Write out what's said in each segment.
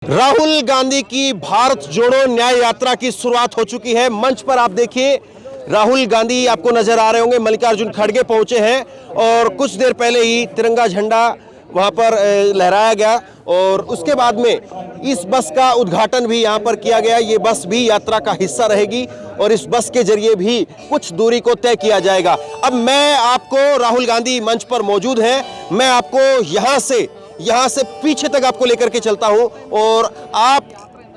राहुल गांधी की भारत जोड़ो न्याय यात्रा की शुरुआत हो चुकी है। मंच पर आप देखिए राहुल गांधी आपको नजर आ रहे होंगे। मल्लिकार्जुन खड़गे पहुंचे हैं और कुछ देर पहले ही तिरंगा झंडा वहां पर लहराया गया और उसके बाद में इस बस का उद्घाटन भी यहां पर किया गया। ये बस भी यात्रा का हिस्सा रहेगी और इस बस के जरिए भी कुछ दूरी को तय किया जाएगा। अब मैं आपको राहुल गांधी मंच पर मौजूद हैं, मैं आपको यहां से पीछे तक आपको लेकर के चलता हूं और आप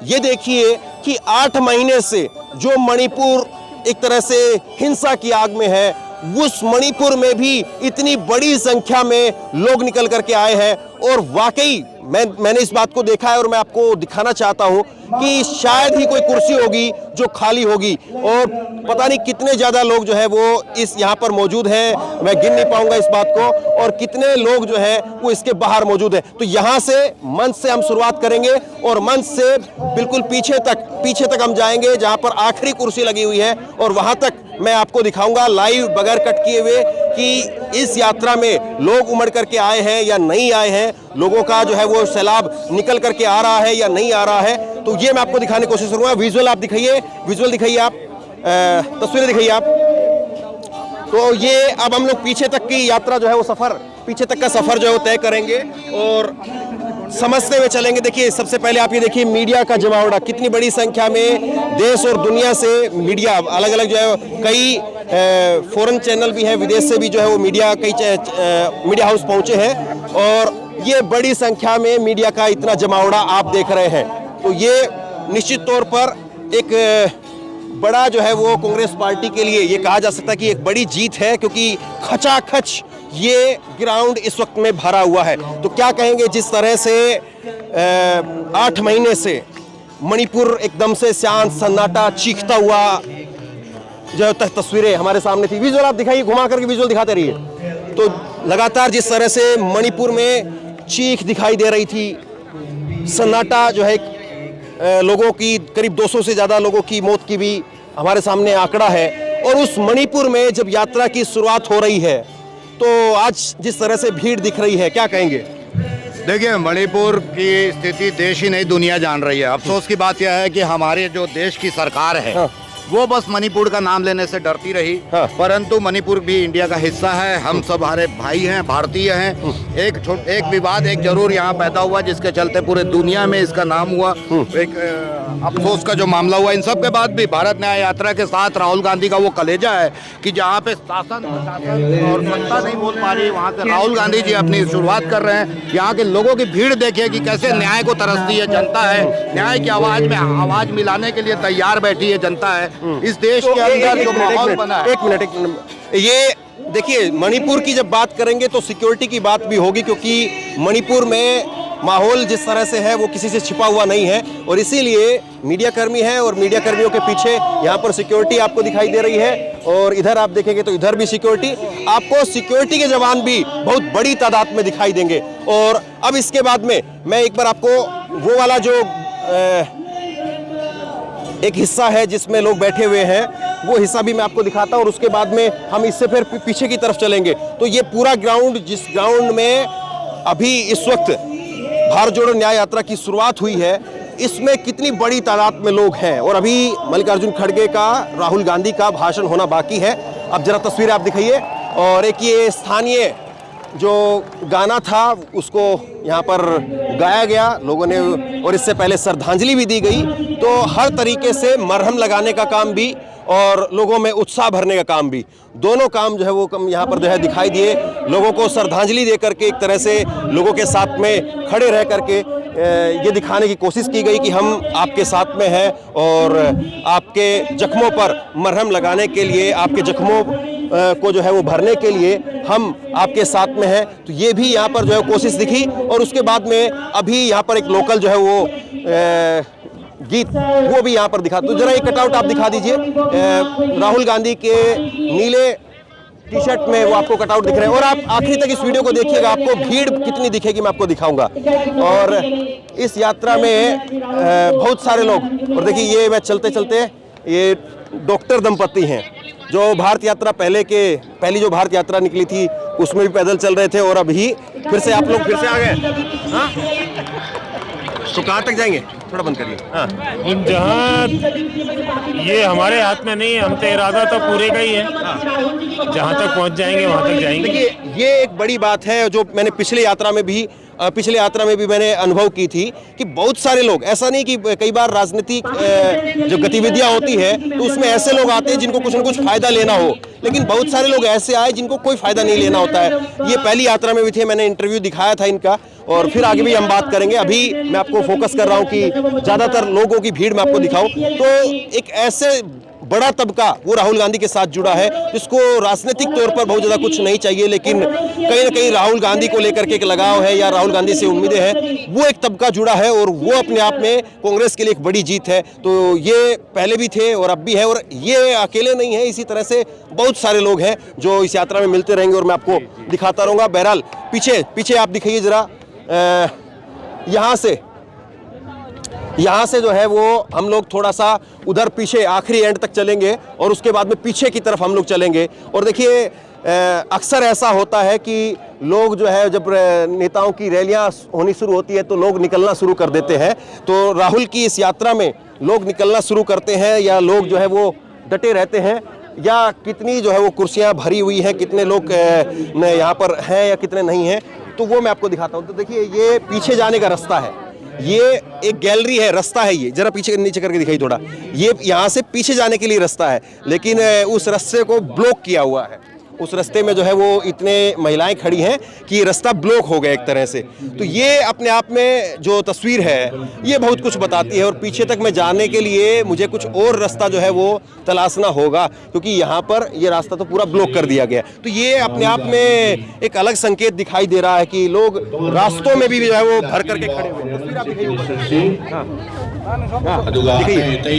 ये देखिए कि 8 महीने से जो मणिपुर एक तरह से हिंसा की आग में है, उस मणिपुर में भी इतनी बड़ी संख्या में लोग निकल करके आए हैं और वाकई मैंने इस बात को देखा है और मैं आपको दिखाना चाहता हूं कि शायद ही कोई कुर्सी होगी जो खाली होगी और पता नहीं कितने ज्यादा लोग जो है वो इस यहाँ पर मौजूद हैं। मैं गिन नहीं पाऊंगा इस बात को और कितने लोग जो है वो इसके बाहर मौजूद हैं। तो यहाँ से मंच से हम शुरुआत करेंगे और मंच से बिल्कुल पीछे तक हम जाएंगे जहाँ पर आखिरी कुर्सी लगी हुई है और वहां तक मैं आपको दिखाऊंगा लाइव बगैर कट किए हुए कि इस यात्रा में लोग उमड़ करके आए हैं या नहीं आए हैं, लोगों का जो है वो सैलाब निकल करके आ रहा है या नहीं आ रहा है। तो ये मैं आपको दिखाने की कोशिश करूंगा। विजुअल आप दिखाइए, विजुअल दिखाइए आप, तस्वीरें दिखाइए आप। तो ये अब हम लोग पीछे तक की यात्रा जो है वो पीछे तक का सफर जो है वो तय करेंगे और समझते हुए चलेंगे। देखिए सबसे पहले आप ये देखिए मीडिया का जमावड़ा, कितनी बड़ी संख्या में देश और दुनिया से मीडिया अलग अलग जो है, कई फॉरेन चैनल भी है, विदेश से भी जो है वो मीडिया मीडिया हाउस पहुंचे हैं और ये बड़ी संख्या में मीडिया का इतना जमावड़ा आप देख रहे हैं। तो ये निश्चित तौर पर एक बड़ा जो है वो कांग्रेस पार्टी के लिए ये कहा जा सकता है कि एक बड़ी जीत है, क्योंकि खचाखच ये ग्राउंड इस वक्त में भरा हुआ है। तो क्या कहेंगे, जिस तरह से 8 महीने से मणिपुर एकदम से शांत सन्नाटा चीखता हुआ जो तस्वीरें हमारे सामने थी। विजुअल आप दिखाइए, घुमा करके विजुअल दिखाते रहिए। तो लगातार जिस तरह से मणिपुर में चीख दिखाई दे रही थी, सन्नाटा जो है, लोगों की करीब 200 से ज़्यादा लोगों की मौत की भी हमारे सामने आंकड़ा है और उस मणिपुर में जब यात्रा की शुरुआत हो रही है तो आज जिस तरह से भीड़ दिख रही है, क्या कहेंगे? देखिए, मणिपुर की स्थिति देश ही नहीं दुनिया जान रही है। अफसोस की बात यह है कि हमारे जो देश की सरकार है, हाँ, वो बस मणिपुर का नाम लेने से डरती रही, हाँ, परंतु मणिपुर भी इंडिया का हिस्सा है। हम सब हमारे भाई हैं, भारतीय हैं। एक विवाद एक जरूर यहाँ पैदा हुआ जिसके चलते पूरे दुनिया में इसका नाम हुआ, एक अफसोस का जो मामला हुआ। इन सब के बाद भी भारत न्याय यात्रा के साथ राहुल गांधी का वो कलेजा है कि जहाँ पे शासन और सत्ता नहीं बोल पा रही, वहाँ से राहुल गांधी जी अपनी शुरुआत कर रहे हैं। यहाँ के लोगों की भीड़ देखिए कि कैसे न्याय को तरसती है जनता है, न्याय की आवाज में आवाज मिलाने के लिए तैयार बैठी है जनता है। इस देश के अंदर जो माहौल बना है, एक मिनट, ये देखिए मणिपुर की जब बात करेंगे तो सिक्योरिटी की बात भी होगी, क्योंकि मणिपुर में माहौल जिस तरह से है वो किसी से छिपा हुआ नहीं है और इसीलिए मीडिया कर्मी है और मीडिया कर्मियों के पीछे यहाँ पर सिक्योरिटी आपको दिखाई दे रही है और इधर आप देखेंगे तो इधर भी सिक्योरिटी, आपको सिक्योरिटी के जवान भी बहुत बड़ी तादाद में दिखाई देंगे। और अब इसके बाद में मैं एक बार आपको वो वाला जो एक हिस्सा है जिसमें लोग बैठे हुए हैं वो हिस्सा भी मैं आपको दिखाता हूं और उसके बाद में हम इससे फिर पीछे की तरफ चलेंगे। तो ये पूरा ग्राउंड, जिस ग्राउंड में अभी इस वक्त भारत जोड़ो न्याय यात्रा की शुरुआत हुई है, इसमें कितनी बड़ी तादाद में लोग हैं और अभी मल्लिकार्जुन खड़गे का, राहुल गांधी का भाषण होना बाकी है। अब जरा तस्वीरें आप दिखाइए और एक ये स्थानीय जो गाना था उसको यहाँ पर गाया गया लोगों ने और इससे पहले श्रद्धांजलि भी दी गई। तो हर तरीके से मरहम लगाने का काम भी और लोगों में उत्साह भरने का काम भी, दोनों काम जो है वो यहाँ पर जो है दिखाई दिए। लोगों को श्रद्धांजलि दे करके एक तरह से लोगों के साथ में खड़े रह करके ये दिखाने की कोशिश की गई कि हम आपके साथ में हैं और आपके जख्मों पर मरहम लगाने के लिए, आपके जख्मों को जो है वो भरने के लिए हम आपके साथ में हैं। तो ये भी यहाँ पर जो है कोशिश दिखी और उसके बाद में अभी यहाँ पर एक लोकल जो है वो गीत वो भी यहाँ पर दिखा। तो जरा एक कटआउट आप दिखा दीजिए, राहुल गांधी के नीले टी शर्ट में वो आपको कटआउट दिख रहे हैं और आप आखिरी तक इस वीडियो को देखिएगा, आपको भीड़ कितनी दिखेगी मैं आपको दिखाऊंगा। और इस यात्रा में बहुत सारे लोग, और देखिए ये मैं चलते चलते, ये डॉक्टर दंपति हैं जो भारत यात्रा पहली जो भारत यात्रा निकली थी उसमें भी पैदल चल रहे थे और अभी फिर से आप लोग फिर से आ गए। हाँ तो कहाँ तक जाएंगे, थोड़ा बंद करिए। हाँ, जहाँ ये हमारे हाथ में नहीं है, हम तो इरादा तो पूरे का ही है, जहाँ तक पहुँच जाएंगे वहाँ तक जाएंगे। देखिए ये एक बड़ी बात है जो मैंने पिछले यात्रा में भी मैंने अनुभव की थी कि बहुत सारे लोग, ऐसा नहीं कि कई बार राजनीतिक जो गतिविधियां होती है तो उसमें ऐसे लोग आते हैं जिनको कुछ न कुछ फायदा लेना हो, लेकिन बहुत सारे लोग ऐसे आए जिनको कोई फायदा नहीं लेना होता है। ये पहली यात्रा में भी थे, मैंने इंटरव्यू दिखाया था इनका, और फिर आगे भी हम बात करेंगे। अभी मैं आपको फोकस कर रहा हूँ कि ज़्यादातर लोगों की भीड़ मैं आपको दिखाऊं। तो एक ऐसे बड़ा तबका वो राहुल गांधी के साथ जुड़ा है जिसको राजनीतिक तौर पर बहुत ज़्यादा कुछ नहीं चाहिए, लेकिन कहीं ना कहीं राहुल गांधी को लेकर के एक लगाव है या राहुल गांधी से उम्मीदें हैं, वो एक तबका जुड़ा है और वो अपने आप में कांग्रेस के लिए एक बड़ी जीत है। तो ये पहले भी थे और अब भी है, और ये अकेले नहीं है, इसी तरह से बहुत सारे लोग हैं जो इस यात्रा में मिलते रहेंगे और मैं आपको दिखाता रहूँगा। बहरहाल पीछे आप दिखाइए ज़रा, यहाँ से जो है वो हम लोग थोड़ा सा उधर पीछे आखिरी एंड तक चलेंगे और उसके बाद में पीछे की तरफ हम लोग चलेंगे। और देखिए अक्सर ऐसा होता है कि लोग जो है जब नेताओं की रैलियां होनी शुरू होती है तो लोग निकलना शुरू कर देते हैं। तो राहुल की इस यात्रा में लोग निकलना शुरू करते हैं या लोग जो है वो डटे रहते हैं, या कितनी जो है वो कुर्सियां भरी हुई हैं, कितने लोग यहाँ पर हैं या कितने नहीं हैं, तो वो मैं आपको दिखाता हूँ। तो देखिए ये पीछे जाने का रास्ता है, ये एक गैलरी है, रास्ता है, ये जरा पीछे नीचे करके दिखाई थोड़ा, ये यहाँ से पीछे जाने के लिए रास्ता है, लेकिन उस रास्ते को ब्लॉक किया हुआ है। उस रास्ते में जो है वो इतने महिलाएं खड़ी हैं कि रास्ता ब्लॉक हो गया एक तरह से। तो ये अपने आप में जो तस्वीर है ये बहुत कुछ बताती है, और पीछे तक मैं जाने के लिए मुझे कुछ और रास्ता जो है वो तलाशना होगा, क्योंकि यहाँ पर ये रास्ता तो पूरा ब्लॉक कर दिया गया। तो ये अपने आप में एक अलग संकेत दिखाई दे रहा है कि लोग रास्तों में भी जो है वो भर करके खड़े हुए हैं। तस्वीर आप दिखाइए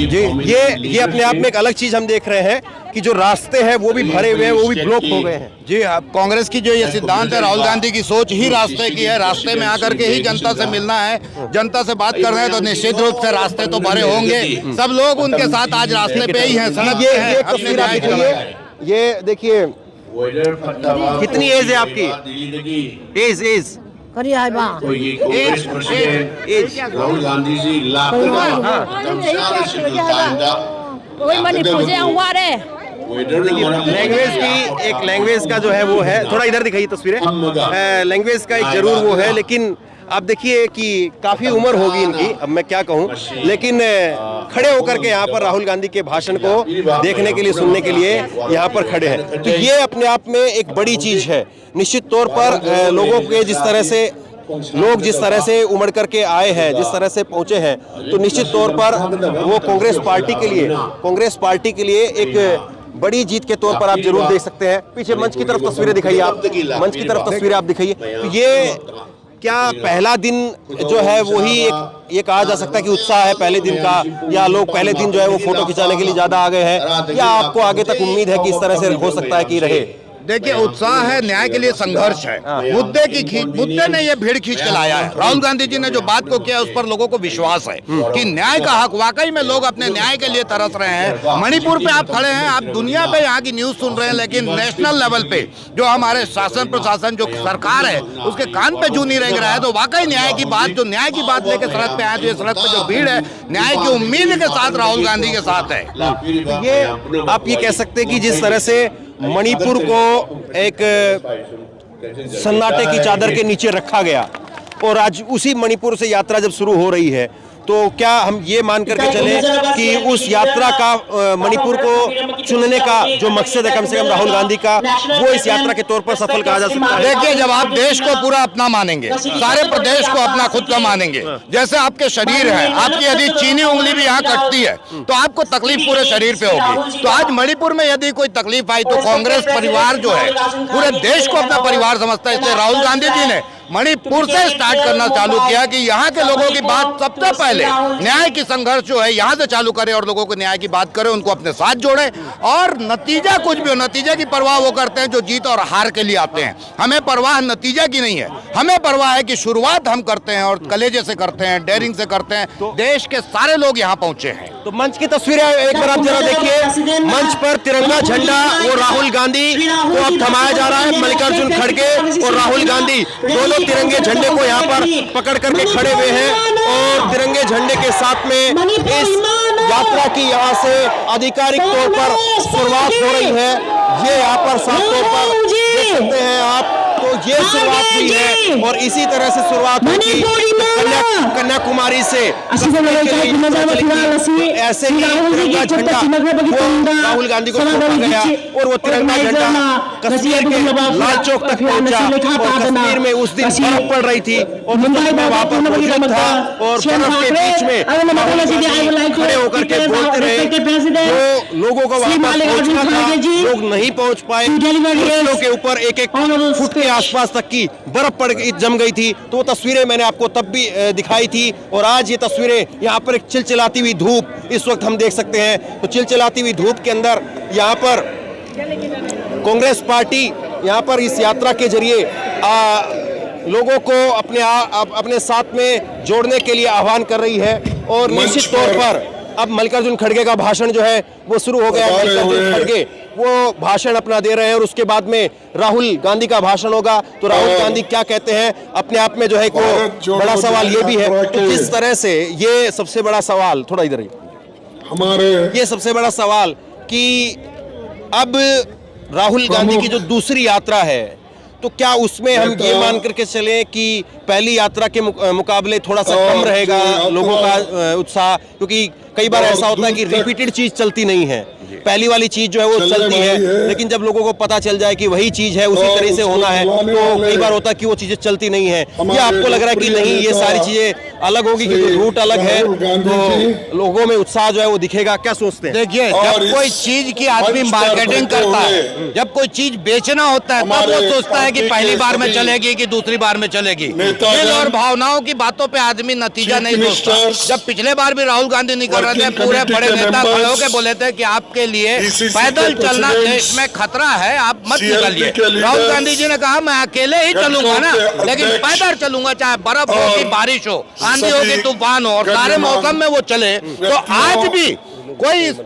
जी, ये अपने आप में एक अलग चीज हम देख रहे हैं कि जो रास्ते हैं वो भी भरे हुए हैं, वो भी ब्लॉक हो गए हैं। जी हाँ, कांग्रेस की जो ये सिद्धांत है, राहुल गांधी की सोच ही रास्ते की है। रास्ते में आकर के ही जनता से मिलना है, जनता से बात करना है, तो निश्चित रूप से रास्ते तो भरे होंगे। सब लोग उनके साथ आज रास्ते पे ही हैं, सड़क पे हैं, अपने न्याय के लिए। ये देखिए कितनी एज है आपकी? एज राहुल गांधी जी लैंग्वेज का जो है वो है, थोड़ा इधर दिखाइए तस्वीरें। लैंग्वेज का एक जरूर वो है, लेकिन आप देखिए कि काफी उम्र होगी इनकी, अब मैं क्या कहूँ, लेकिन खड़े होकर के यहाँ पर राहुल गांधी के भाषण को देखने के लिए, सुनने के लिए यहाँ पर खड़े हैं। तो ये अपने आप में एक बड़ी चीज है। निश्चित तौर पर लोगों के जिस तरह से उमड़ करके आए हैं, जिस तरह से पहुंचे हैं, तो निश्चित तौर पर वो कांग्रेस पार्टी के लिए एक बड़ी जीत के तौर पर आप जरूर देख सकते हैं। पीछे मंच की तरफ तस्वीरें दिखाइए आप, मंच की तरफ तस्वीरें आप दिखाइए। तो ये क्या पहला दिन जो है वही एक ये कहा जा सकता है कि उत्साह है पहले दिन का, या लोग पहले दिन जो है वो फोटो खिंचाने के लिए ज्यादा आ गए हैं, या आपको आगे तक उम्मीद है कि इस तरह से हो सकता है कि रहे? देखिए, उत्साह है, न्याय के लिए संघर्ष है, मुद्दे ने ये भीड़ खींच के लाया है। राहुल गांधी जी ने जो बात को किया उस पर लोगों को विश्वास है कि न्याय का हक, वाकई में लोग अपने न्याय के लिए तरस रहे हैं। मणिपुर पे आप खड़े हैं, आप दुनिया पे यहाँ की न्यूज सुन रहे हैं, लेकिन नेशनल लेवल पे जो हमारे शासन प्रशासन, जो सरकार है, उसके कान पे जू नहीं रेंग रहा है। तो वाकई न्याय की बात लेके सड़क पे आए, तो ये सड़क पे जो भीड़ है न्याय की उम्मीद के साथ राहुल गांधी के साथ है। ये आप ये कह सकते हैं कि जिस तरह से मणिपुर को एक सन्नाटे की चादर के नीचे रखा गया, और आज उसी मणिपुर से यात्रा जब शुरू हो रही है, तो क्या हम ये मान करके चले कि उस यात्रा का, मणिपुर को चुनने का जो मकसद है कम से कम राहुल गांधी का, वो इस यात्रा के तौर पर सफल कहा जा सकता है? देखिए, जब आप देश को पूरा अपना मानेंगे, सारे प्रदेश को अपना खुद का मानेंगे, जैसे आपके शरीर है, आपकी यदि चीनी उंगली भी यहाँ कटती है तो आपको तकलीफ पूरे शरीर पे होगी। तो आज मणिपुर में यदि कोई तकलीफ आई तो कांग्रेस परिवार जो है पूरे देश को अपना परिवार समझता है। इसलिए राहुल गांधी जी ने मणिपुर से स्टार्ट करना चालू किया कि यहाँ के लोगों की बात सबसे पहले न्याय की संघर्ष जो है यहाँ से चालू करें, और लोगों को न्याय की बात करें, उनको अपने साथ जोड़ें, और नतीजा कुछ भी हो, नतीजे की परवाह वो करते हैं जो जीत और हार के लिए आते हैं। हमें परवाह नतीजा की नहीं है, हमें परवाह है कि शुरुआत हम करते हैं और कलेजे से करते हैं, डेयरिंग से करते हैं। देश के सारे लोग यहाँ पहुंचे हैं। तो मंच की तस्वीरें एक बार आप जरा देखिए, मंच पर तिरंगा झंडा वो राहुल गांधी को अब थमाया जा रहा है। मल्लिकार्जुन खड़गे और राहुल गांधी दोनों तिरंगे झंडे को यहाँ पर पकड़ करके खड़े हुए हैं और तिरंगे झंडे के साथ में इस यात्रा की यहाँ से आधिकारिक तौर पर शुरुआत हो रही है। ये यहाँ पर साफ तौर पर देख सकते हैं आप, तो ये शुरुआत हुई है और इसी तरह से शुरुआत होगी कन्याकुमारी से। ऐसे ही तिरंगा झंडा राहुल गांधी को सौंपा गया और वो तिरंगा झंडा कश्मीर के लाल चौक तक पहुंचा और कश्मीर में उस दिन बर्फ पड़ रही थी और वहां पर मौजूद था और बर्फ के बीच में खड़े होकर के बोलते रहे। वो लोगों को वहां पर पहुंचना था, लोग नहीं पहुंच पाए, लोगों के ऊपर एक एक फुट के आसपास तक की बर्फ पड़ जम गई थी। तो वो तस्वीरें मैंने आपको तब भी दिखाई थी और आज ये तस्वीरें यहाँ पर एक चिलचिलाती हुई धूप इस वक्त हम देख सकते हैं। तो चिलचिलाती हुई धूप के अंदर यहाँ पर कांग्रेस पार्टी यहाँ पर इस यात्रा के जरिए लोगों को अपने साथ में जोड़ने के लिए आह्वान कर रही है और निश्चित तौर पर अब मल्लिकार्जुन खड़गे का भाषण जो है वो शुरू हो गया। मल्लिकार्जुन खड़गे वो भाषण अपना दे रहे हैं और उसके बाद में राहुल गांधी का भाषण होगा। तो राहुल गांधी क्या कहते हैं अपने आप में जो है को बड़ा सवाल ये भी है, तो किस तरह से ये सबसे बड़ा सवाल, थोड़ा इधर ही हमारे ये सबसे बड़ा सवाल कि अब राहुल गांधी की जो दूसरी यात्रा है तो क्या उसमें हम ये मान करके चलें कि पहली यात्रा के मुकाबले थोड़ा सा कम रहेगा लोगों का उत्साह, क्योंकि कई बार ऐसा होता है कि रिपीटेड चीज चलती नहीं है, पहली वाली चीज जो है वो चलती है, लेकिन जब लोगों को पता चल जाए कि वही चीज है उसी तरह से होना है तो कई बार होता है कि वो चीजें चलती नहीं है। ये आपको लग रहा है कि नहीं ये सारी चीजें अलग होगी क्योंकि रूट अलग है तो लोगों में उत्साह जो है वो दिखेगा, क्या सोचते हैं? देखिए, जब कोई चीज की आदमी मार्केटिंग करता है, जब कोई चीज बेचना होता है तब वो सोचता है कि पहली बार में चलेगी कि दूसरी बार में चलेगी। दिल और भावनाओं की बातों पे आदमी नतीजा नहीं सोचता। जब पिछले बार भी राहुल गांधी निकल रहे थे, पूरे बड़े नेता खड़े होकर बोले थे कि आपके लिए पैदल चलना देश में खतरा है, आप मत निकलिए। राहुल गांधी जी ने कहा मैं अकेले ही चलूंगा ना, लेकिन पैदल चलूंगा, चाहे बर्फ हो कि बारिश हो, आंधी हो कि तूफान हो, और सारे मौसम में वो चले। तो आज भी कोई इस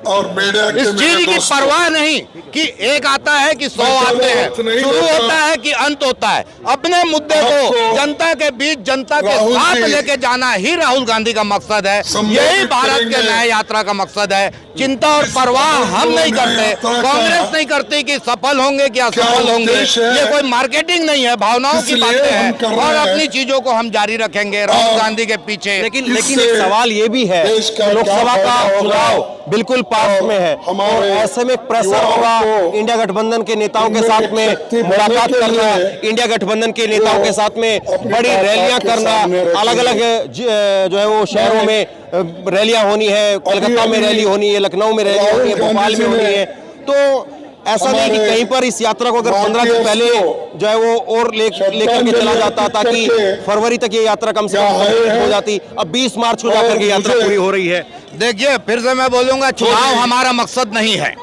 चीज की परवाह नहीं कि एक आता है कि 100 आते हैं, शुरू होता है कि अंत होता है। अपने मुद्दे को जनता के बीच जनता के साथ लेके जाना ही राहुल गांधी का मकसद है, यही भारत के नए यात्रा का मकसद है। चिंता और परवाह हम नहीं करते, कांग्रेस नहीं करती कि सफल होंगे कि असफल होंगे, ये कोई मार्केटिंग नहीं है, भावनाओं की बातें हैं और अपनी चीजों को हम जारी रखेंगे राहुल गांधी के पीछे। लेकिन एक सवाल ये भी है, लोकसभा का चुनाव बिल्कुल पास में है और ऐसे में प्रेशर होगा इंडिया गठबंधन के नेताओं के साथ में मुलाकात करना, इंडिया गठबंधन के नेताओं के साथ में बड़ी रैलियां करना, अलग अलग जो है वो शहरों में रैलियां होनी है, कोलकाता में रैली होनी है, लखनऊ में रैली होनी है, भोपाल में होनी है। तो ऐसा नहीं कि कहीं पर इस यात्रा को अगर 15 दिन पहले जो है वो और लेकर के चला जाता ताकि फरवरी तक ये यात्रा कम से कम हो जाती। अब 20 मार्च को जाकर के यात्रा पूरी हो रही है। देखिए, फिर से मैं बोलूंगा, चुनाव हमारा मकसद नहीं है।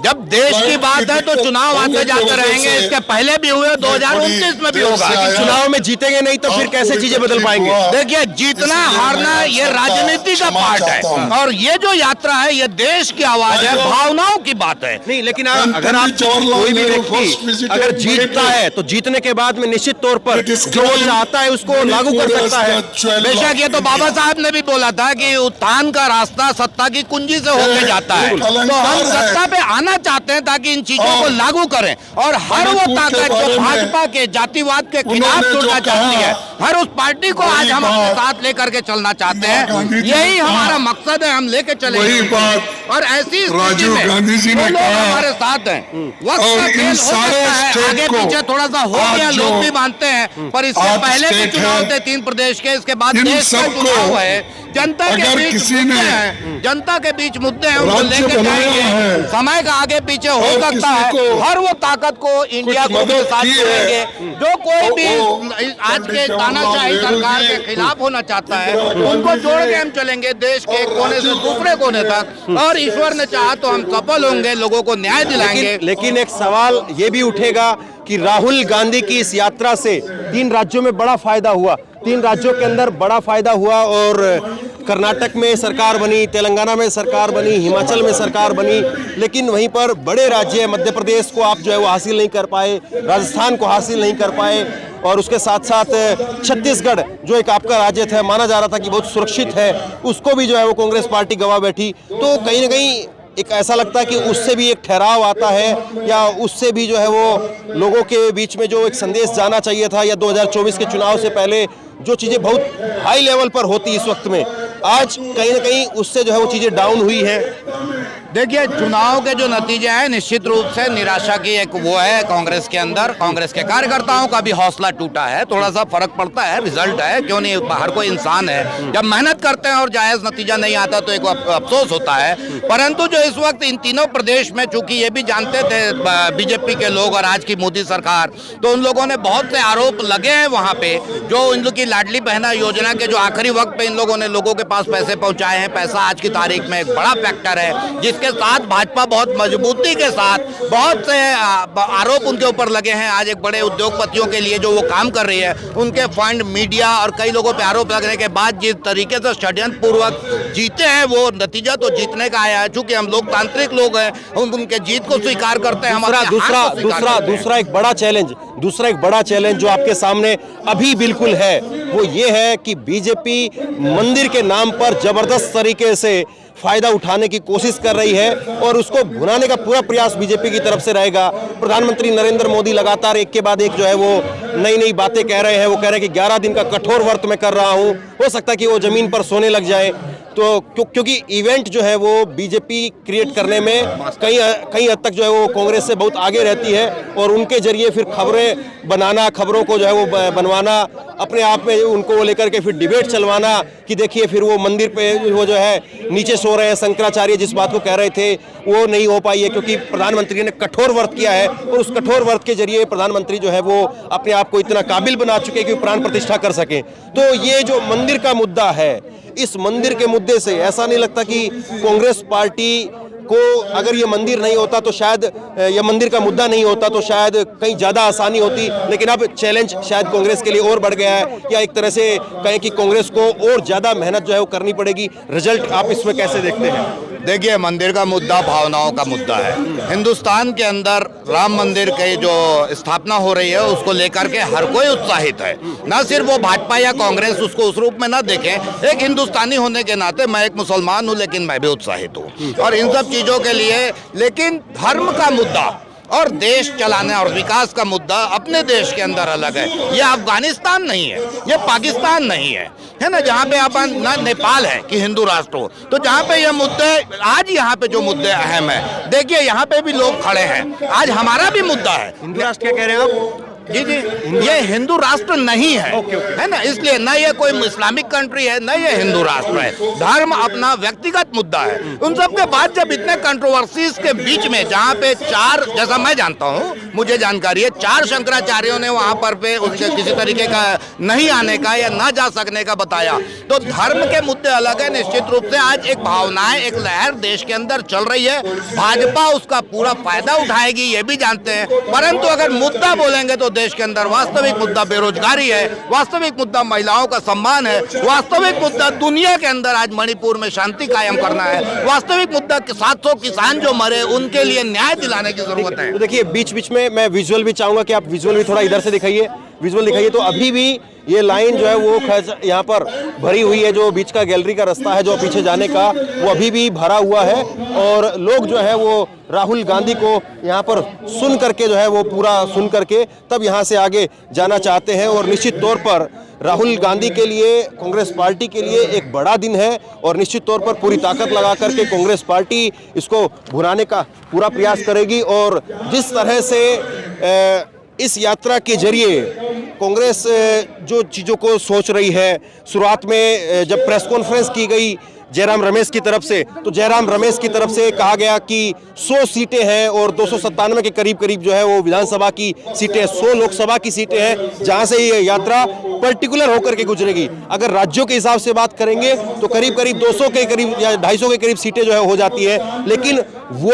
जब देश की बात है तो चुनाव आते जाते रहेंगे, इसके पहले भी हुए, 2029 में भी होगा। चुनाव में जीतेंगे नहीं तो फिर कैसे चीजें बदल पाएंगे? देखिए, जीतना हारना ये राजनीति का पार्ट है और ये जो यात्रा है ये देश की आवाज है, भावनाओं की बात है। नहीं, लेकिन अगर आप कोई भी व्यक्ति अगर जीतता है तो जीतने के बाद में निश्चित तौर पर जो चाहता है उसको लागू कर सकता है। बेशक, ये तो बाबा साहब ने भी बोला था कि उत्थान का रास्ता सत्ता की कुंजी से होकर जाता है। तो हम सत्ता पे आना चाहते हैं ताकि इन चीजों को लागू करें और हर वो ताकत जो भाजपा के जातिवाद के खिलाफ जुड़ना चाहती है, हर उस पार्टी को आज हम अपने साथ लेकर के चलना चाहते हैं। यही हमारा मकसद है, हम लेके चलेंगे। और ऐसी स्थिति में लोग हमारे साथ हैं। वक्त का खेल हो सकता है, आगे पीछे थोड़ा सा हो गया, लोग भी मानते हैं, पर इससे पहले भी चुनाव थे 3 प्रदेश के, इसके बाद देश का चुनाव है। जनता के बीच मुद्दे हैं, जनता के बीच मुद्दे हैं, उनको लेकर जाएंगे। समय का आगे पीछे हो सकता है, हर वो ताकत को इंडिया को भी साथ जोड़ेंगे। जो कोई भी आज के तानाशाही सरकार के खिलाफ होना चाहता है उनको जोड़ के हम चलेंगे देश के एक कोने से दूसरे कोने तक, और ईश्वर ने चाहा तो हम सफल होंगे, लोगों को न्याय दिलाएंगे। लेकिन एक सवाल ये भी उठेगा कि राहुल गांधी की इस यात्रा से 3 राज्यों में बड़ा फायदा हुआ, 3 राज्यों के अंदर बड़ा फायदा हुआ और कर्नाटक में सरकार बनी, तेलंगाना में सरकार बनी, हिमाचल में सरकार बनी, लेकिन वहीं पर बड़े राज्य मध्य प्रदेश को आप जो है वो हासिल नहीं कर पाए, राजस्थान को हासिल नहीं कर पाए और उसके साथ साथ छत्तीसगढ़ जो एक आपका राज्य था, माना जा रहा था कि बहुत सुरक्षित है, उसको भी जो है वो कांग्रेस पार्टी गंवा बैठी। तो कहीं ना कहीं एक ऐसा लगता है कि उससे भी एक ठहराव आता है या उससे भी जो है वो लोगों के बीच में जो एक संदेश जाना चाहिए था या 2024 के चुनाव से पहले जो चीज़ें बहुत हाई लेवल पर होती इस वक्त में, आज कहीं ना कहीं उससे जो है वो चीज़ें डाउन हुई है। देखिए, चुनाव के जो नतीजे हैं निश्चित रूप से निराशा की एक वो है कांग्रेस के अंदर। कांग्रेस के कार्यकर्ताओं का भी हौसला टूटा है, थोड़ा सा फर्क पड़ता है, रिजल्ट है, क्यों नहीं, हर कोई इंसान है, जब मेहनत करते हैं और जायज नतीजा नहीं आता तो एक अफसोस होता है। परंतु जो इस वक्त इन तीनों प्रदेश में, चूंकि ये भी जानते थे बीजेपी के लोग और आज की मोदी सरकार, तो उन लोगों ने बहुत से आरोप लगे हैं वहां पे, जो इन लोग की लाडली बहना योजना के जो आखिरी वक्त पे इन लोगों ने लोगों के पास पैसे पहुंचाए हैं। पैसा आज की तारीख में एक बड़ा फैक्टर है, जिसके साथ भाजपा बहुत मजबूती के साथ बहुत से आरोप उनके ऊपर लगे हैं। आज एक बड़े उद्योगपतियों के लिए जो वो काम कर रही है, उनके फंड, मीडिया और कई लोगों पे आरोप लगने के बाद जिस तरीके से षड्यंत्र पूर्वक जीते हैं, वो नतीजा तो जीतने का आया है। चूंकि हम लोकतांत्रिक लोग हैं, उनके जीत को स्वीकार करते हैं। दूसरा एक बड़ा चैलेंज जो आपके सामने अभी बिल्कुल है, वो ये है कि बीजेपी मंदिर के नाम पर जबरदस्त तरीके से फायदा उठाने की कोशिश कर रही है और उसको भुनाने का पूरा प्रयास बीजेपी की तरफ से रहेगा। प्रधानमंत्री नरेंद्र मोदी लगातार एक के बाद एक जो है वो नई नई बातें कह रहे हैं। वो कह रहे हैं कि 11 दिन का कठोर व्रत मैं कर रहा हूं, हो सकता है कि वो जमीन पर सोने लग जाए। तो क्योंकि इवेंट जो है वो बीजेपी क्रिएट करने में कई हद तक जो है वो कांग्रेस से बहुत आगे रहती है और उनके जरिए फिर खबरें बनाना, खबरों को जो है वो बनवाना, अपने आप में उनको लेकर के फिर डिबेट चलवाना कि देखिए फिर वो मंदिर पे वो जो है नीचे सो रहे हैं, शंकराचार्य जिस बात को कह रहे थे वो नहीं हो पाई है क्योंकि प्रधानमंत्री ने कठोर व्रत किया है और उस कठोर व्रत के जरिए प्रधानमंत्री जो है वो अपने आप को इतना काबिल बना चुके हैं कि प्राण प्रतिष्ठा कर सकें। तो ये जो मंदिर का मुद्दा है, इस मंदिर के मुद्दे से ऐसा नहीं लगता कि कांग्रेस पार्टी को अगर ये मंदिर नहीं होता तो शायद ये मंदिर का मुद्दा नहीं होता तो शायद कहीं ज़्यादा आसानी होती, लेकिन अब चैलेंज शायद कांग्रेस के लिए और बढ़ गया है या एक तरह से कहें कि कांग्रेस को और ज़्यादा मेहनत जो है वो करनी पड़ेगी। रिजल्ट आप इसमें कैसे देखते हैं? देखिए, मंदिर का मुद्दा भावनाओं का मुद्दा है। हिंदुस्तान के अंदर राम मंदिर की जो स्थापना हो रही है उसको लेकर के हर कोई उत्साहित है। न सिर्फ वो भाजपा या कांग्रेस उसको उस रूप में ना देखें, एक हिंदुस्तानी होने के नाते मैं एक मुसलमान हूँ लेकिन मैं भी उत्साहित हूँ और इन सब चीज़ों के लिए। लेकिन धर्म का मुद्दा और देश चलाने और विकास का मुद्दा अपने देश के अंदर अलग है। ये अफगानिस्तान नहीं है, ये पाकिस्तान नहीं है ना, जहाँ पे अपन ना नेपाल है कि हिंदू राष्ट्र हो। तो जहाँ पे ये मुद्दे आज यहाँ पे जो मुद्दे अहम है, देखिए यहाँ पे भी लोग खड़े हैं, आज हमारा भी मुद्दा है। हिंदू राष्ट्र क्या कह रहे हैं आप? जी, ये हिंदू राष्ट्र नहीं है, है ना, इसलिए न ये कोई इस्लामिक कंट्री है न ये हिंदू राष्ट्र है। धर्म अपना व्यक्तिगत मुद्दा है। उन सब के बाद जब इतने कंट्रोवर्सीज के बीच में जहाँ पे 4, जैसा मैं जानता हूँ, मुझे जानकारी है, 4 शंकराचार्यों ने वहाँ पर पे उनके किसी तरीके का नहीं आने का या ना जा सकने का बताया। तो धर्म के मुद्दे अलग है। निश्चित रूप से आज एक भावनाएं, एक लहर देश के अंदर चल रही है। भाजपा उसका पूरा फायदा उठाएगी, ये भी जानते हैं। परंतु अगर मुद्दा बोलेंगे तो देश के अंदर वास्तविक मुद्दा बेरोजगारी है, वास्तविक मुद्दा महिलाओं का सम्मान है, वास्तविक मुद्दा दुनिया के अंदर आज मणिपुर में शांति कायम करना है, वास्तविक मुद्दा 700 किसान जो मरे उनके लिए न्याय दिलाने की जरूरत है। तो देखिए, बीच बीच में मैं विजुअल भी चाहूंगा कि आप विजुअल भी थोड़ा इधर से दिखाइए, विजुअल दिखाइए। तो अभी भी ये लाइन जो है वो यहाँ पर भरी हुई है, जो बीच का गैलरी का रास्ता है जो पीछे जाने का, वो अभी भी भरा हुआ है और लोग जो है वो राहुल गांधी को यहाँ पर सुन करके जो है वो पूरा सुन करके तब यहाँ से आगे जाना चाहते हैं। और निश्चित तौर पर राहुल गांधी के लिए, कांग्रेस पार्टी के लिए एक बड़ा दिन है और निश्चित तौर पर पूरी ताकत लगा करके कांग्रेस पार्टी इसको भुनाने का पूरा प्रयास करेगी। और जिस तरह से इस यात्रा के जरिए कांग्रेस जो चीज़ों को सोच रही है, शुरुआत में जब प्रेस कॉन्फ्रेंस की गई जयराम रमेश की तरफ से, तो जयराम रमेश की तरफ से कहा गया कि 100 सीटें हैं और 297 के करीब करीब जो है वो विधानसभा की सीटें, 100 लोकसभा की सीटें हैं जहां से ये यात्रा पर्टिकुलर होकर के गुजरेगी। अगर राज्यों के हिसाब से बात करेंगे तो करीब करीब 200 के करीब या 250 के करीब सीटें जो है हो जाती है, लेकिन वो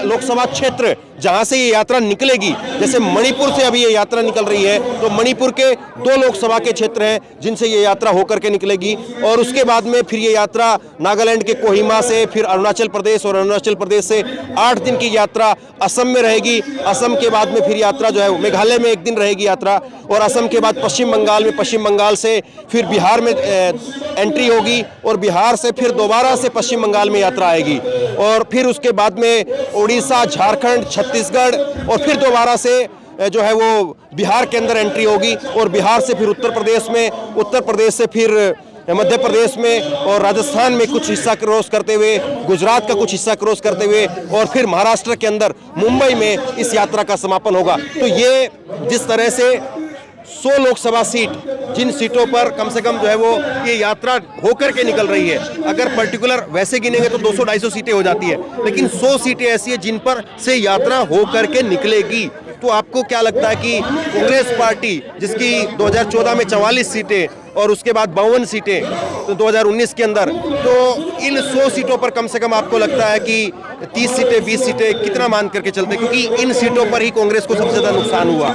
लोकसभा क्षेत्र जहां से ये यात्रा निकलेगी, जैसे मणिपुर से अभी ये यात्रा निकल रही है, तो मणिपुर के 2 लोकसभा के क्षेत्र हैं जिनसे ये यात्रा होकर के निकलेगी। और उसके बाद में फिर ये यात्रा नागालैंड के कोहिमा से, फिर अरुणाचल प्रदेश, और अरुणाचल प्रदेश से 8 दिन की यात्रा असम में रहेगी। असम के बाद में फिर यात्रा जो है मेघालय में 1 दिन रहेगी यात्रा, और असम के बाद पश्चिम बंगाल में, पश्चिम बंगाल से फिर बिहार में एंट्री होगी, और बिहार से फिर दोबारा से पश्चिम बंगाल में यात्रा आएगी, और फिर उसके बाद में उड़ीसा, झारखंड, छत्तीसगढ़, और फिर दोबारा से जो है वो बिहार के अंदर एंट्री होगी, और बिहार से फिर उत्तर प्रदेश में, उत्तर प्रदेश से फिर मध्य प्रदेश में, और राजस्थान में कुछ हिस्सा क्रॉस करते हुए, गुजरात का कुछ हिस्सा क्रॉस करते हुए, और फिर महाराष्ट्र के अंदर मुंबई में इस यात्रा का समापन होगा। तो ये जिस तरह से 100 लोकसभा सीट, जिन सीटों पर कम से कम जो है वो ये यात्रा होकर के निकल रही है, अगर पर्टिकुलर वैसे गिनेंगे तो 200-250 सीटें हो जाती है, लेकिन 100 सीटें ऐसी है जिन पर से यात्रा होकर के निकलेगी। तो आपको क्या लगता है कि कांग्रेस पार्टी, जिसकी 2014 में 44 सीटें और उसके बाद 52 सीटें तो 2019 के अंदर, तो इन 100 सीटों पर कम से कम आपको लगता है कि 30 सीटें, 20 सीटें कितना मान करके चलते, क्योंकि इन सीटों पर ही कांग्रेस को सबसे ज्यादा नुकसान हुआ?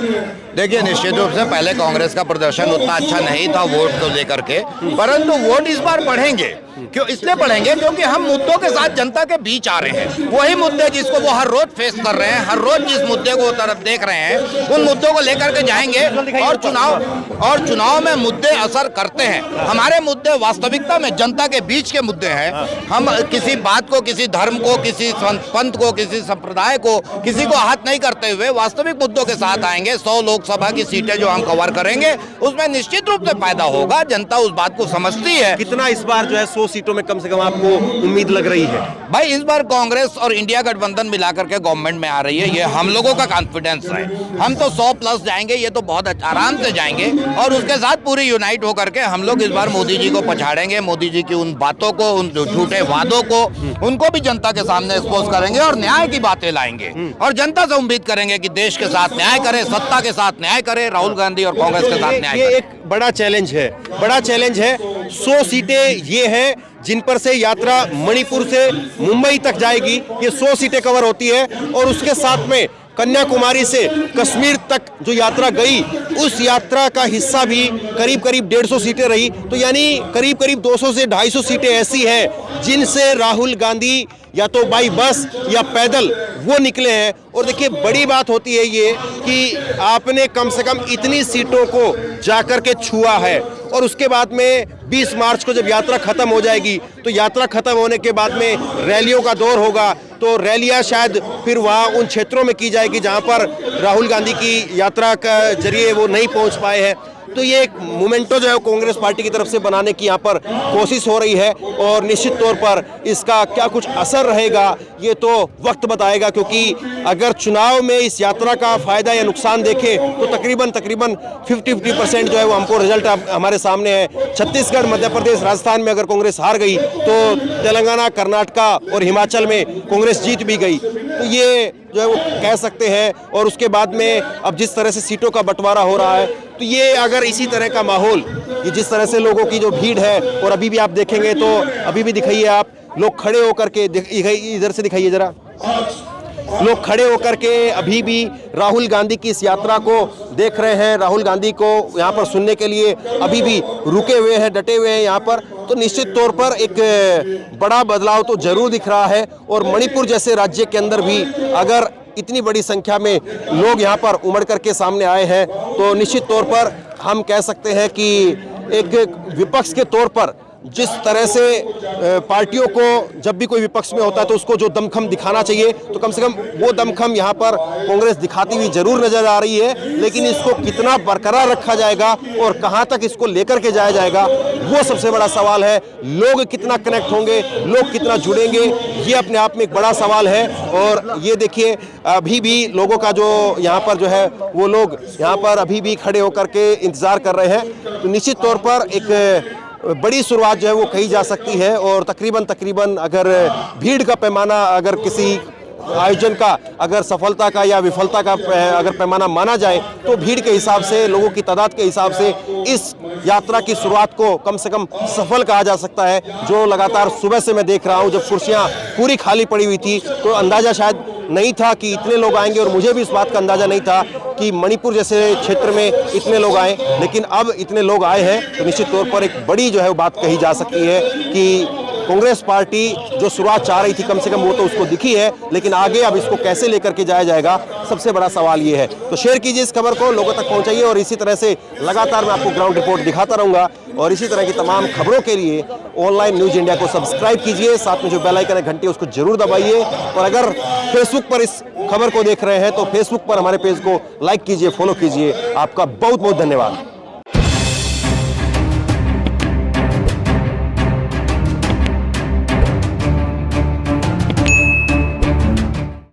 देखिए, निश्चित रूप से पहले कांग्रेस का प्रदर्शन उतना अच्छा नहीं था वोट को लेकर के, परंतु वोट इस बार बढ़ेंगे। क्यों इसलिए बढ़ेंगे? क्योंकि हम मुद्दों के साथ जनता के बीच आ रहे हैं। वही मुद्दे जिसको वो हर रोज फेस कर रहे हैं, हर रोज जिस मुद्दे को तरफ देख रहे हैं, उन मुद्दों को लेकर के जाएंगे, और चुनाव में मुद्दे असर करते हैं। हमारे मुद्दे वास्तविकता में जनता के बीच के मुद्दे हैं। हम किसी बात को, किसी धर्म को, किसी पंथ को, किसी संप्रदाय को, किसी को हाथ नहीं करते हुए वास्तविक मुद्दों के साथ आएंगे। 100 लोकसभा की सीटें जो हम कवर करेंगे उसमें निश्चित रूप से फायदा होगा। जनता उस बात को समझती है। कितना इस बार जो है 100 सीटों में कम से कम आपको उम्मीद लग रही है? भाई, इस बार कांग्रेस और इंडिया गठबंधन मिलाकर के गवर्नमेंट में आ रही है, ये हम लोगों का कॉन्फिडेंस है। हम तो 100+ जाएंगे, ये तो बहुत आराम से जाएंगे, और उसके साथ पूरी यूनाइट होकर के हम लोग इस बार मोदी जी को पछाड़ेंगे। मोदी जी की उन बातों को, उन झूठे वादों को, उनको भी जनता के सामने एक्सपोज करेंगे और न्याय की बातें लाएंगे, और जनता से उम्मीद करेंगे कि देश के साथ न्याय करे, सत्ता के साथ न्याय करे, राहुल गांधी और कांग्रेस के साथ न्याय करे। ये एक बड़ा चैलेंज है, बड़ा चैलेंज है। 100 सीटें ये हैं जिन पर से यात्रा मणिपुर से मुंबई तक जाएगी, ये 100 सीटें कवर होती है, और उसके साथ में कन्याकुमारी से कश्मीर तक जो यात्रा गई, उस यात्रा का हिस्सा भी करीब करीब 150 सीटें रही। तो यानी करीब करीब 200 से 250 सीटें ऐसी हैं जिनसे राहुल गांधी या तो बाई बस या पैदल वो निकले हैं। और देखिए, बड़ी बात होती है ये कि आपने कम से कम इतनी सीटों को जाकर के छुआ है, और उसके बाद में 20 मार्च को जब यात्रा खत्म हो जाएगी, तो यात्रा खत्म होने के बाद में रैलियों का दौर होगा, तो रैलियां शायद फिर वहाँ उन क्षेत्रों में की जाएगी जहाँ पर राहुल गांधी की यात्रा का जरिए वो नहीं पहुँच पाए हैं। तो ये एक मोमेंटो जो है कांग्रेस पार्टी की तरफ से बनाने की यहाँ पर कोशिश हो रही है, और निश्चित तौर पर इसका क्या कुछ असर रहेगा ये तो वक्त बताएगा। क्योंकि अगर चुनाव में इस यात्रा का फायदा या नुकसान देखें तो तकरीबन 50% जो है वो हमको रिजल्ट हमारे सामने है। छत्तीसगढ़, मध्य प्रदेश, राजस्थान में अगर कांग्रेस हार गई तो तेलंगाना, कर्नाटका और हिमाचल में कांग्रेस जीत भी गई। तो ये जो है वो कह सकते हैं। और उसके बाद में अब जिस तरह से सीटों का बंटवारा हो रहा है, तो ये अगर इसी तरह का माहौल, ये जिस तरह से लोगों की जो भीड़ है, और अभी भी आप देखेंगे तो अभी भी दिखाइए आप, लोग खड़े होकर के, इधर से दिखाइए जरा, लोग खड़े होकर के अभी भी राहुल गांधी की इस यात्रा को देख रहे हैं, राहुल गांधी को यहाँ पर सुनने के लिए अभी भी रुके हुए हैं, डटे हुए हैं यहाँ पर। तो निश्चित तौर पर एक बड़ा बदलाव तो जरूर दिख रहा है। और मणिपुर जैसे राज्य के अंदर भी अगर इतनी बड़ी संख्या में लोग यहाँ पर उमड़ करके सामने आए हैं, तो निश्चित तौर पर हम कह सकते हैं कि एक विपक्ष के तौर पर जिस तरह से पार्टियों को जब भी कोई विपक्ष में होता है तो उसको जो दमखम दिखाना चाहिए, तो कम से कम वो दमखम यहाँ पर कांग्रेस दिखाती हुई जरूर नजर आ रही है। लेकिन इसको कितना बरकरार रखा जाएगा और कहाँ तक इसको लेकर के जाया जाएगा, वो सबसे बड़ा सवाल है। लोग कितना कनेक्ट होंगे, लोग कितना जुड़ेंगे, ये अपने आप में एक बड़ा सवाल है। और ये देखिए, अभी भी लोगों का जो यहाँ पर जो है वो लोग यहाँ पर अभी भी खड़े होकर के इंतजार कर रहे हैं। तो निश्चित तौर पर एक बड़ी शुरुआत जो है वो कही जा सकती है। और तकरीबन अगर भीड़ का पैमाना अगर किसी आयोजन का अगर सफलता का या विफलता का अगर पैमाना माना जाए तो भीड़ के हिसाब से, लोगों की तादाद के हिसाब से इस यात्रा की शुरुआत को कम से कम सफल कहा जा सकता है। जो लगातार सुबह से मैं देख रहा हूं, जब कुर्सियां पूरी खाली पड़ी हुई थी तो अंदाजा शायद नहीं था कि इतने लोग आएंगे, और मुझे भी इस बात का अंदाजा नहीं था कि मणिपुर जैसे क्षेत्र में इतने लोग आए। लेकिन अब इतने लोग आए हैं तो निश्चित तौर पर एक बड़ी जो है वो बात कही जा सकती है कि कांग्रेस पार्टी जो शुरुआत चाह रही थी कम से कम वो तो उसको दिखी है, लेकिन आगे अब इसको कैसे लेकर के जाया जाएगा, सबसे बड़ा सवाल ये है। तो शेयर कीजिए इस खबर को, लोगों तक पहुंचाइए, और इसी तरह से लगातार मैं आपको ग्राउंड रिपोर्ट दिखाता रहूंगा। और इसी तरह की तमाम खबरों के लिए ऑनलाइन न्यूज इंडिया को सब्सक्राइब कीजिए, साथ में जो बेल आइकन है घंटी उसको जरूर दबाइए। और अगर फेसबुक पर इस खबर को देख रहे हैं तो फेसबुक पर हमारे पेज को लाइक कीजिए, फॉलो कीजिए। आपका बहुत बहुत धन्यवाद।